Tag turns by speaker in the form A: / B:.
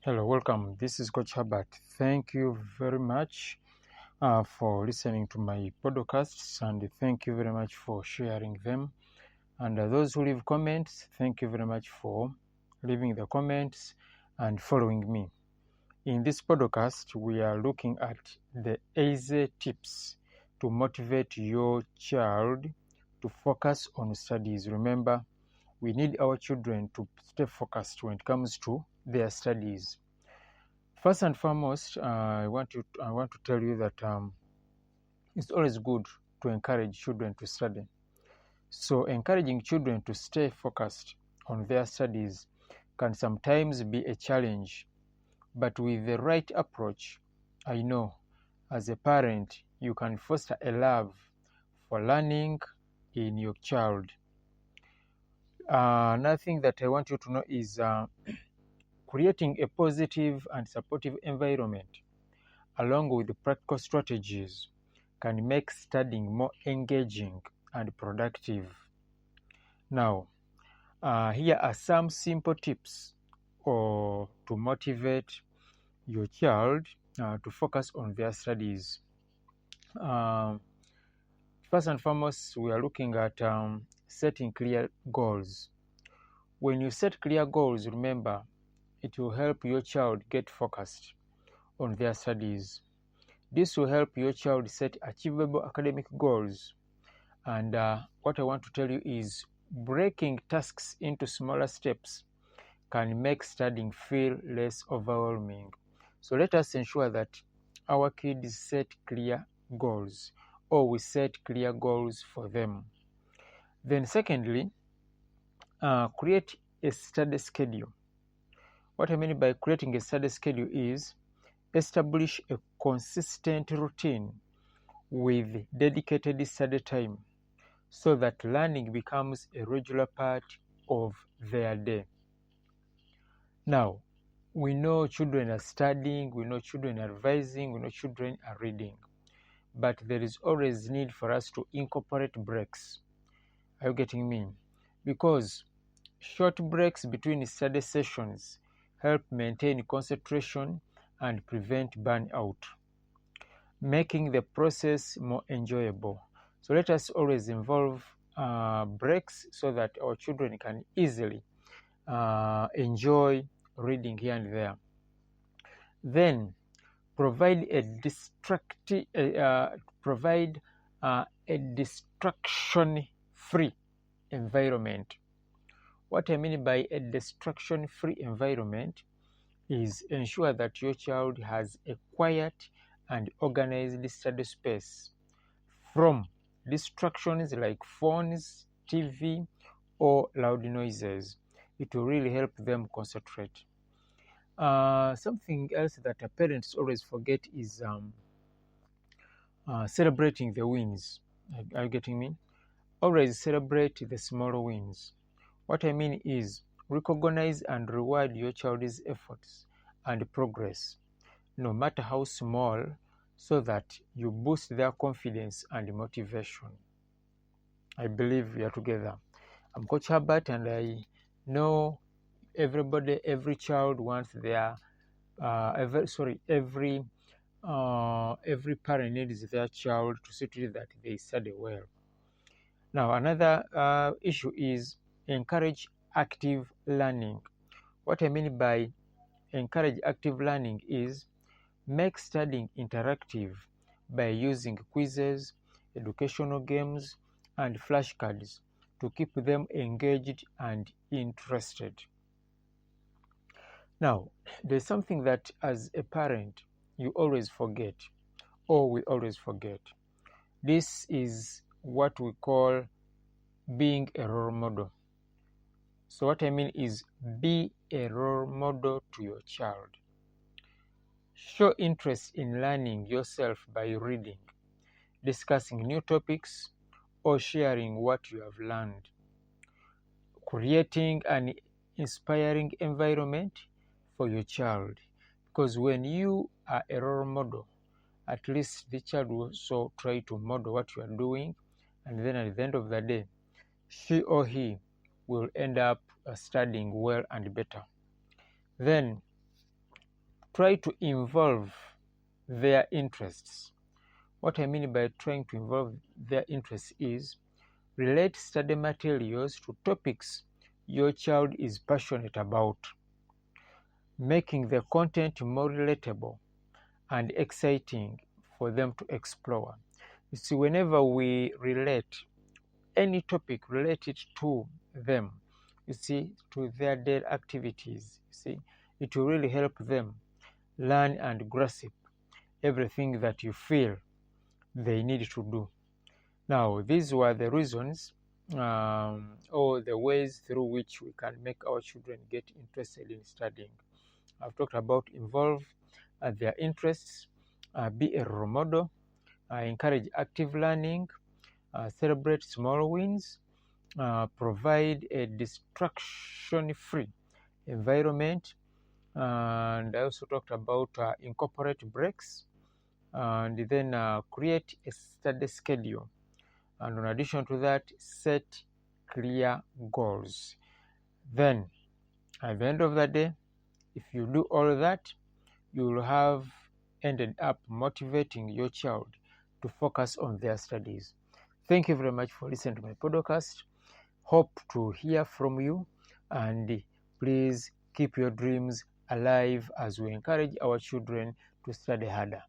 A: Hello, welcome. This is Coach Herbert. Thank you very much for listening to my podcasts, and thank you very much for sharing them. And those who leave comments, thank you very much for leaving the comments and following me. In this podcast, we are looking at the easy tips to motivate your child to focus on studies. Remember, we need our children to stay focused when it comes to their studies. First and foremost, I want to tell you that it's always good to encourage children to study. So encouraging children to stay focused on their studies can sometimes be a challenge, but with the right approach, I know as a parent you can foster a love for learning in your child. Another thing that I want you to know is creating a positive and supportive environment along with practical strategies can make studying more engaging and productive. Now, here are some simple tips to motivate your child to focus on their studies. First and foremost, we are looking at setting clear goals. When you set clear goals, remember, it will help your child get focused on their studies. This will help your child set achievable academic goals. And what I want to tell you is breaking tasks into smaller steps can make studying feel less overwhelming. So let us ensure that our kids set clear goals, or we set clear goals for them. Then secondly, create a study schedule. What I mean by creating a study schedule is establish a consistent routine with dedicated study time so that learning becomes a regular part of their day. Now, we know children are studying, we know children are revising, we know children are reading, but there is always need for us to incorporate breaks. Are you getting me? Because short breaks between study sessions help maintain concentration and prevent burnout, making the process more enjoyable. So let us always involve breaks so that our children can easily enjoy reading here and there. Then provide a distraction-free environment. What I mean by a distraction-free environment is ensure that your child has a quiet and organized study space from distractions like phones, TV, or loud noises. It will really help them concentrate. Something else that parents always forget is celebrating the wins. Are you getting me? Always celebrate the small wins. What I mean is recognize and reward your child's efforts and progress, no matter how small, so that you boost their confidence and motivation. I believe we are together. I'm Coach Herbert, and I know every child wants their every parent needs their child to see to it that they study well. Now, another issue is encourage active learning. What I mean by encourage active learning is make studying interactive by using quizzes, educational games, and flashcards to keep them engaged and interested. Now, there's something that as a parent you always forget, or we always forget. This is what we call being a role model. So what I mean is be a role model to your child. Show interest in learning yourself by reading, discussing new topics, or sharing what you have learned. Creating an inspiring environment for your child. Because when you are a role model, at least the child will also try to model what you are doing, and then at the end of the day, she or he will end up studying well and better. Then try to involve their interests. What I mean by trying to involve their interests is relate study materials to topics your child is passionate about, making the content more relatable and exciting for them to explore. You see, whenever we relate any topic, relate it to them, you see, to their daily activities, you see, it will really help them learn and grasp everything that you feel they need to do. Now, these were the reasons or the ways through which we can make our children get interested in studying. I've talked about involve their interests, be a role model, encourage active learning, celebrate small wins, provide a distraction-free environment, and I also talked about incorporate breaks, and then create a study schedule. And in addition to that, set clear goals. Then, at the end of the day, if you do all that, you will have ended up motivating your child to focus on their studies. Thank you very much for listening to my podcast. Hope to hear from you, and please keep your dreams alive as we encourage our children to study harder.